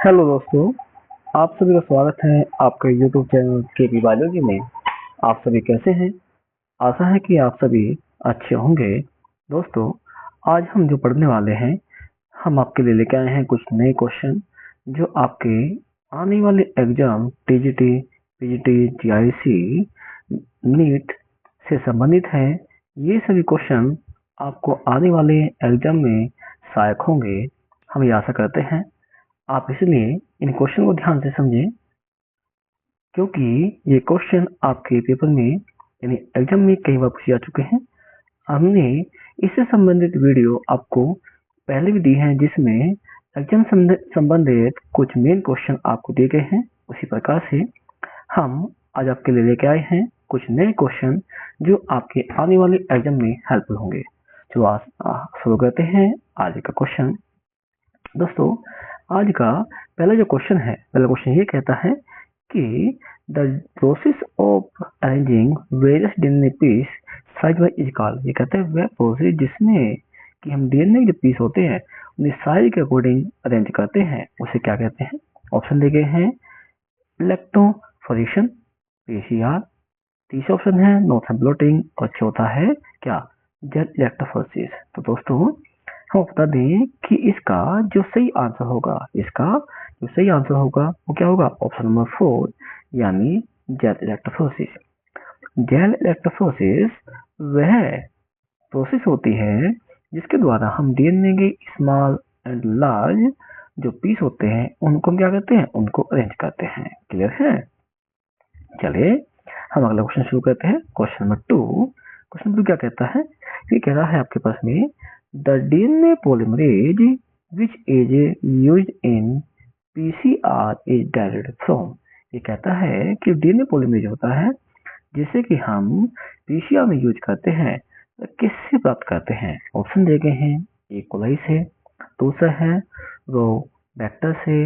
Hello दोस्तों, आप सभी का स्वागत है आपके यूट्यूब चैनल केपी बायोलॉजी में। आप सभी कैसे हैं? आशा है कि आप सभी अच्छे होंगे। दोस्तों, आज हम जो पढ़ने वाले हैं, हम आपके लिए लेके आए हैं कुछ नए क्वेश्चन जो आपके आने वाले exam TGT, PGT, GIC, NEET से संबंधित हैं। ये सभी क्वेश्चन आपको आने वाले एग्जाम में सहायक होंगे, हम ये आशा करते हैं। आप इसलिए इन क्वेश्चन को ध्यान से समझें, क्योंकि ये क्वेश्चन आपके पेपर में यानी एग्जाम में कई बार पूछे जा चुके हैं। हमने इससे संबंधित वीडियो आपको पहले भी दी है, जिसमें एग्जाम संबंधित कुछ मेन क्वेश्चन आपको दिए गए हैं। उसी प्रकार से हम आज आपके लिए लेके आए हैं कुछ नए क्वेश्चन जो आपके आने वाले एग्जाम में हेल्पफुल होंगे। तो आज शुरू करते हैं आज का क्वेश्चन। दोस्तों, आज का पहला क्वेश्चन ये कहता है कि the process of arranging various DNA piece size wise is called. ये कहता है वह प्रोसेस जिसमें कि हम डीएनए के जो पीस होते हैं उन्हें साइज के अकॉर्डिंग अरेंज करते हैं, उसे क्या कहते हैं? ऑप्शन दिए गए हैं इलेक्ट्रोफोरेशन, पीसीआर, तीसरा ऑप्शन है नॉर्थन ब्लोटिंग और चौथा है क्या? Gel electrophoresis. तो दोस्तों, हम बता दें कि इसका जो सही आंसर होगा वो क्या होगा? ऑप्शन नंबर 4 यानी जेल इलेक्ट्रोफोरेसिस। जेल इलेक्ट्रोफोरेसिस वह प्रोसेस होती है जिसके द्वारा हम डीएनए के स्मॉल एंड लार्ज जो पीस होते हैं उनको हम क्या करते हैं? उनको अरेंज करते हैं। क्लियर है? चलिए हम अगला क्वेश्चन शुरू करते हैं। क्वेश्चन नंबर 2 क्या कहता है? ये कह रहा है आपके पास में the DNA polymerase which is used in PCR is direct from. ये कहता है कि डीएनए पॉलीमरेज होता है जिसे कि हम पीसीआर में यूज करते हैं, तो किससे प्राप्त करते हैं? ऑप्शन दिए गए हैं ए कोलाई से, दूसरा है रो वेक्टर से।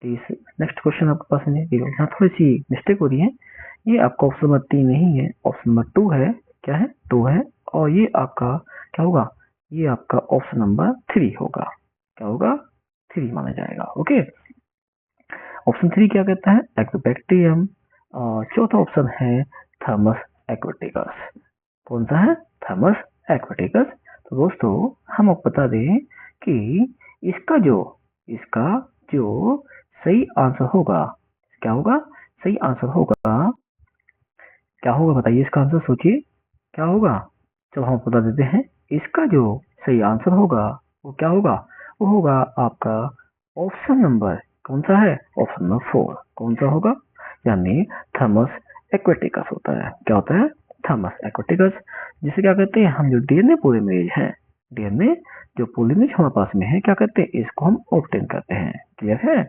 नेक्स्ट क्वेश्चन आपके पास में यहाँ थोड़ी सी मिस्टेक हो रही है, ये आपका ऑप्शन नंबर 3 नहीं है, ऑप्शन नंबर 2 है। क्या है? 2 है। और ये आपका क्या होगा? ये आपका ऑप्शन नंबर 3 होगा। क्या होगा? 3 माना जाएगा। ओके, ऑप्शन 3 क्या कहता है? एक्टोबैक्टीरियम। और चौथा ऑप्शन है थर्मस एक्वेटिकस। कौन सा है? Thermus aquaticus. तो दोस्तों, हम आपको बता दें कि इसका जो सही आंसर होगा, क्या होगा? सही आंसर होगा क्या होगा? बताइए इसका आंसर, सोचिए क्या होगा। चलो हम बता देते हैं, इसका जो सही आंसर होगा वो क्या होगा? वो होगा आपका ऑप्शन नंबर, कौन सा है? Option number 4। कौन सा होगा? यानी थर्मस एक्वेटिकस होता है। क्या होता है? Thermus aquaticus. जिसे क्या कहते हैं? हम जो डीएनए पॉलीमरेज है, डीएनए जो पॉलीमरेज हमारे पास में है, क्या कहते हैं? इसको हम ऑब्टेन करते हैं। क्लियर है?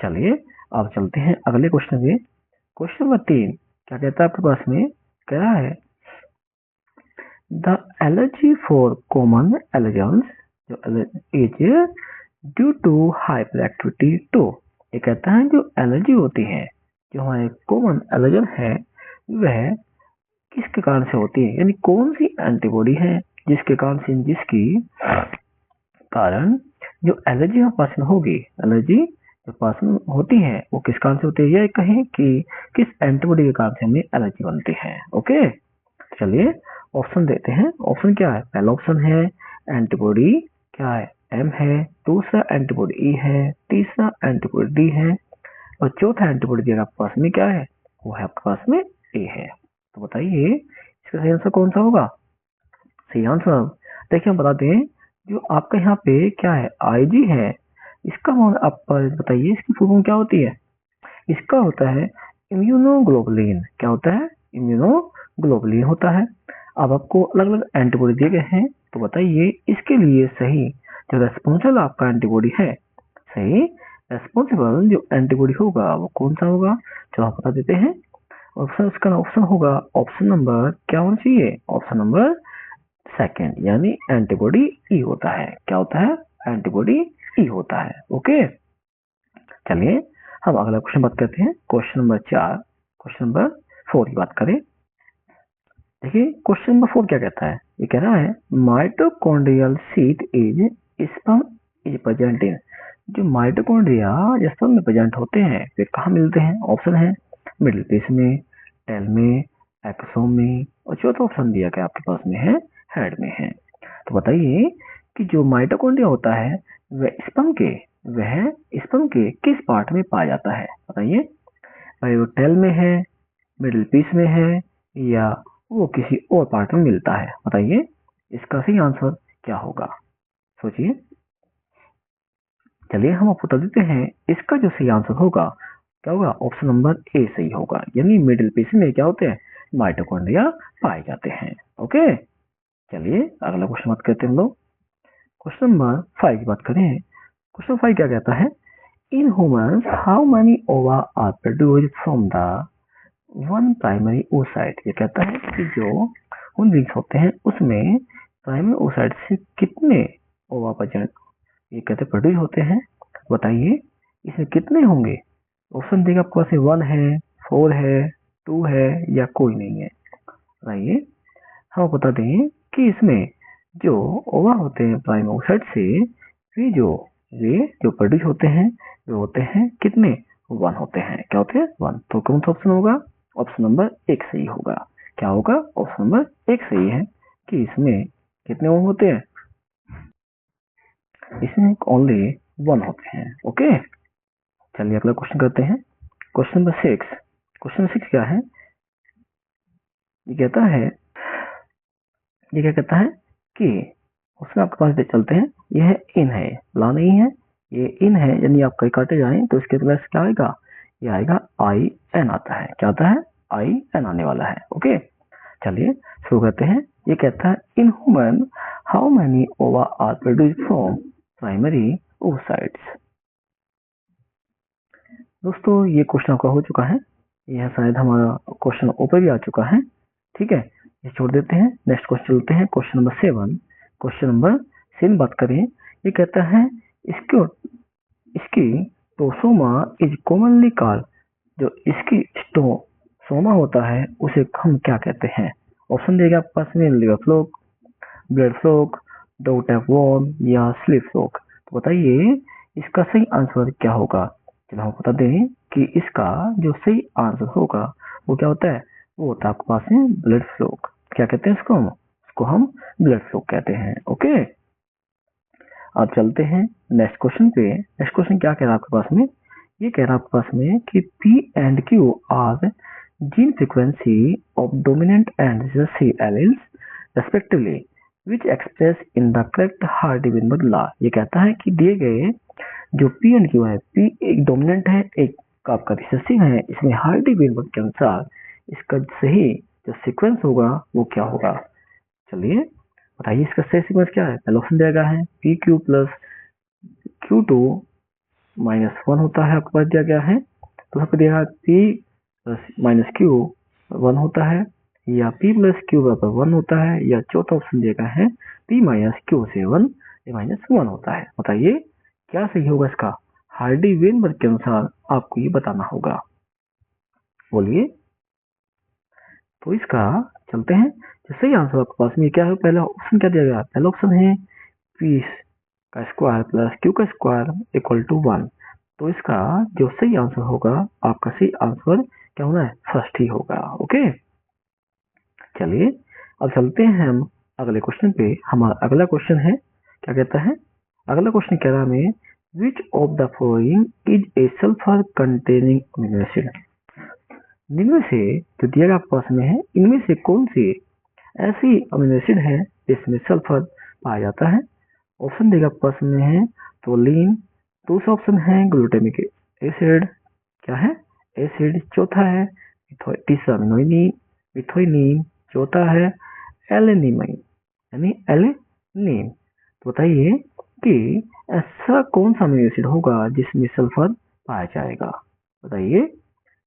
चलिए अब चलते हैं अगले क्वेश्चन में। क्वेश्चन नंबर 3 क्या कहता है आपके पास में? कह रहा है the allergy for common allergens जो is due to hyperactivity too. ये कहता है जो एलर्जी होती है, जो हमारे कॉमन एलर्जन है, वह किसके कारण से होती है? यानी कौन सी एंटीबॉडी है जिसकी कारण जो एलर्जी हमारे पास में होगी, एलर्जी जो पास में होती है वो किस कारण से होती है? या कहें कि किस एंटीबॉडी के कारण से हमें एलर्जी बनती है। ओके, चलिए ऑप्शन देते हैं। ऑप्शन क्या है? पहला ऑप्शन है एंटीबॉडी क्या है? एम है, दूसरा एंटीबॉडी ई है, तीसरा एंटीबॉडी डी है और चौथा एंटीबॉडी आपके पास में क्या है? वो है आपके पास में ए है। तो बताइए इसका सही आंसर कौन सा होगा? सही आंसर देखिए हम बताते हैं, जो आपका यहाँ पे क्या है? आईजी है, इसका आप बताइए इसकी फुल फॉर्म क्या होती है? इसका होता है इम्यूनोग्लोबुलिन। क्या होता है? इम्यूनोग्लोबुलिन होता है। अब आपको अलग अलग एंटीबॉडी दिए गए हैं, तो बताइए इसके लिए सही जो रेस्पॉन्सिबल आपका एंटीबॉडी है, सही रेस्पॉन्सिबल जो एंटीबॉडी होगा वो कौन सा होगा? जो आप बता देते हैं। ऑप्शन इसका ऑप्शन होगा ऑप्शन नंबर क्या होना चाहिए? ऑप्शन नंबर सेकेंड यानी एंटीबॉडी ई होता है। क्या होता है? एंटीबॉडी ई होता है। ओके, चलिए हम अगला क्वेश्चन बात करते हैं। क्वेश्चन नंबर 4 क्वेश्चन नंबर 4 की बात करें। देखिए क्वेश्चन नंबर 4 क्या कहता है? ये कह रहा है mitochondrial sheath is sperm is present in. जो माइटोकॉन्ड्रिया जो सब में प्रेजेंट होते हैं वे कहाँ मिलते हैं? ऑप्शन है मिडिल पीस में, टेल में, एक्सोम में, और चौथा ऑप्शन दिया गया आपके पास में है हेड में है। तो बताइए कि जो माइटोकॉन्ड्रिया होता है वह स्पर्म के किस पार्ट में पाया जाता है? बताइए भाई, वो टेल में है, मिडिल पीस में है, या वो किसी और पार्ट में मिलता है? बताइए इसका सही आंसर क्या होगा, सोचिए। चलिए हम आपको बता देते हैं इसका जो सही आंसर होगा क्या होगा? ऑप्शन नंबर ए सही होगा, यानी मिडिल पीस में क्या होते हैं? माइटोकॉन्ड्रिया पाए जाते हैं। ओके, चलिए अगला क्वेश्चन बात करते हैं हम लोग। क्वेश्चन नंबर 5 की बात करें। क्वेश्चन 5 क्या कहता है? In humans how many ova are produced from the one primary oocyte? ये कहता है कि जो ह्यूमन बींग्स होते हैं उसमें प्राइमरी oocyte से कितने ओवा प्रेजेंट ये कहते प्रोड्यूस होते हैं? बताइए इसमें कितने होंगे? ऑप्शन देगा आपके पास 1 है, 4 है, 2 है, या कोई नहीं है? बताइए। हम बता दें कि इसमें जो ओवा होते हैं प्राइमरी oocyte से वे जो प्रोड्यूस होते हैं वे होते हैं कितने? 1 होते हैं। क्या होते हैं? 1। तो कौन सा ऑप्शन होगा? ऑप्शन नंबर 1 सही होगा। क्या होगा? ऑप्शन नंबर 1 सही है कि इसमें कितने ओवा होते हैं? इसमें ओनली 1 होते हैं। ओके, चलिए अगला क्वेश्चन करते हैं। Question number 6। क्वेश्चन नंबर 6 क्या है? ये कहता है, ये क्या कहता है कि उसमें आपके पास देख चलते हैं, यह इन है, ला नहीं है, ये इन है, यानी आप कहीं काटे जाए तो इसके पास क्या आएगा? ये आएगा आई एन आता है। क्या आता है? आई एन आने वाला है। ओके, चलिए शुरू करते हैं। ये कहता है in human how many ova are produced from primary oocytes? दोस्तों ये क्वेश्चन आपका हो चुका है, यह शायद हमारा क्वेश्चन ऊपर भी आ चुका है। ठीक है, ये छोड़ देते हैं। नेक्स्ट क्वेश्चन चलते हैं, क्वेश्चन नंबर 7। क्वेश्चन नंबर 7 बात करें। ये कहता है इसको इसकी टोसोमा इज कॉमनली कॉल्ड, जो इसकी सोमा होता है उसे हम क्या कहते हैं? ऑप्शन देगा आपके पास में liver fluke, blood fluke, dog tapeworm, या स्लीप फ्लोक। तो बताइए इसका सही आंसर क्या होगा? चलो हम बता दें कि इसका जो सही आंसर होगा वो क्या होता है? वो होता है आपके पास में ब्लड फ्लोक। क्या कहते हैं इसको हम ब्लड फ्लोक कहते हैं। ओके, अब चलते हैं नेक्स्ट क्वेश्चन पे। नेक्स्ट क्वेश्चन क्या कह रहा है आपके पास में? ये कह रहा है आपके पास में कि P and Q are gene frequency of dominant and recessive alleles respectively which express in the correct Hardy Weinberg law. ये कहता है कि दिए गए जो P and Q है, P एक डोमिनेंट है, एक आपका रिसेसिव है, इसमें हार्डी-वेनबर्ग के अनुसार इसका सही जो सीक्वेंस होगा वो क्या होगा? चलिए बताइए इसका सही सीक्वेंस क्या है? पहला ऑप्शन दिया गया है P Q plus Q two minus 1 होता है, आपके पास दिया गया है। तो आपको दिया पी प्लस माइनस क्यू 1 होता है, या पी प्लस क्यू बराबर 1 होता है, या चौथा ऑप्शन दिया गया है पी माइनस क्यू से 1 माइनस 1 होता है। बताइए क्या सही होगा इसका? हार्डी-वेनबर्ग के अनुसार आपको ये बताना होगा। बोलिए। तो इसका चलते हैं, तो सही आंसर आपके पास में क्या है? पहला ऑप्शन क्या दिया गया? पहला ऑप्शन है पी का स्क्वायर प्लस क्यू का स्क्वायर इक्वल टू 1। तो इसका जो सही आंसर होगा, आपका सही आंसर क्या होना है? फर्स्ट ही होगा। ओके, चलिए अब चलते हैं हम अगले क्वेश्चन पे। हमारा अगला क्वेश्चन है, क्या कहता है? अगला क्वेश्चन कह रहा है which of the following is a sulphur containing amino acid? इनमें से जो दिया गया आपके पास में है, इनमें से कौन सी ऐसी अमीनो एसिड है जिसमें सल्फर पाया जाता है? ऑप्शन देगा आपके पास में है प्रोलीन, दूसरा ऑप्शन है ग्लूटामिक एसिड, क्या है? एसिड, चौथा है तीसरा मिथोइनीन, चौथा है एलेनिमाइन यानी एलेनिन। तो बताइए कि ऐसा कौन सा अमीनो एसिड होगा जिसमें सल्फर पाया जाएगा? बताइए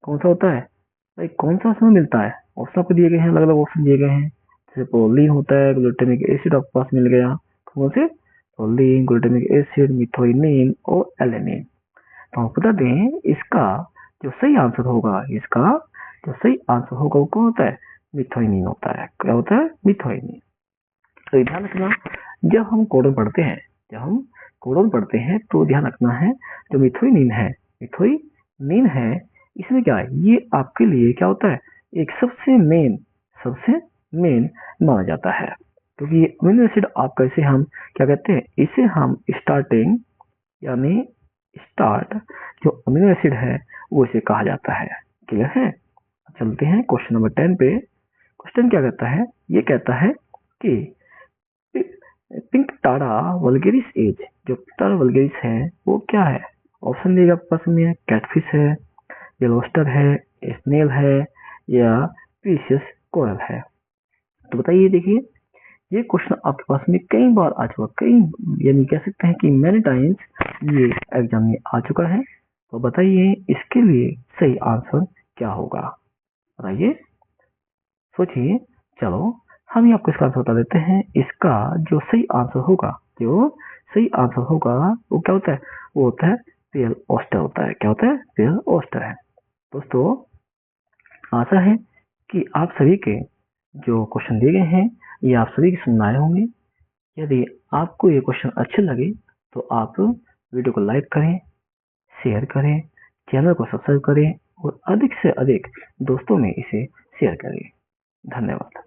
कौन सा होता है भाई, कौन सा उसमें मिलता है? ऑप्शन आपको दिए गए हैं, अलग अलग ऑप्शन दिए गए हैं। जैसे प्रोलीन होता है, ग्लूटामिक एसिड आपके पास मिल गया, कौन से? प्रोलीन, ग्लूटामिक एसिड, मिथोइनीन और एलेनिन। तो आप बता दें इसका जो सही आंसर होगा, इसका जो सही आंसर होगा वो कौन होता है? मिथोइनीन होता है। क्या होता है? मिथोइनीन। तो ध्यान रखना, जब हम कोडन पढ़ते हैं, जब हम कोडन पढ़ते हैं तो ध्यान रखना है जो मिथोइनिन है इसमें क्या है, ये आपके लिए क्या होता है, एक सबसे मेन माना जाता है, क्योंकि ये अमीनो एसिड आपका इसे हम क्या कहते हैं, इसे हम स्टार्टिंग यानी स्टार्ट जो अमीनो एसिड है वो इसे कहा जाता है। क्लियर है? चलते हैं क्वेश्चन नंबर 10 पे। क्वेश्चन क्या कहता है, ये कहता है कि पिंकटारा वल्गेरिस एज, जो पिंकटारा वल्गेरिस है वो क्या है। ऑप्शन दिएगा आपके पास में, कैटफिश है, या लॉबस्टर है, स्नेल है, या प्रीशियस कोरल है। तो बताइए, देखिए ये क्वेश्चन आपके पास में कई बार आ चुका, कई यानी कह सकते हैं कि मैनी टाइम्स ये एग्जाम में आ चुका है। तो बताइए इसके लिए सही आंसर क्या होगा, बताइए, सोचिए। चलो हम ही आपको इसका आंसर बता देते हैं। इसका जो सही आंसर होगा, वो क्या होता है, वो होता है पेल ऑस्टर होता है। क्या होता है? पेल ऑस्टर है। दोस्तों आशा है कि आप सभी के जो क्वेश्चन दिए गए हैं ये आप सभी की समझ आए होंगे। यदि आपको ये क्वेश्चन अच्छे लगे तो आप वीडियो को लाइक करें, शेयर करें, चैनल को सब्सक्राइब करें और अधिक से अधिक दोस्तों में इसे शेयर करें। धन्यवाद।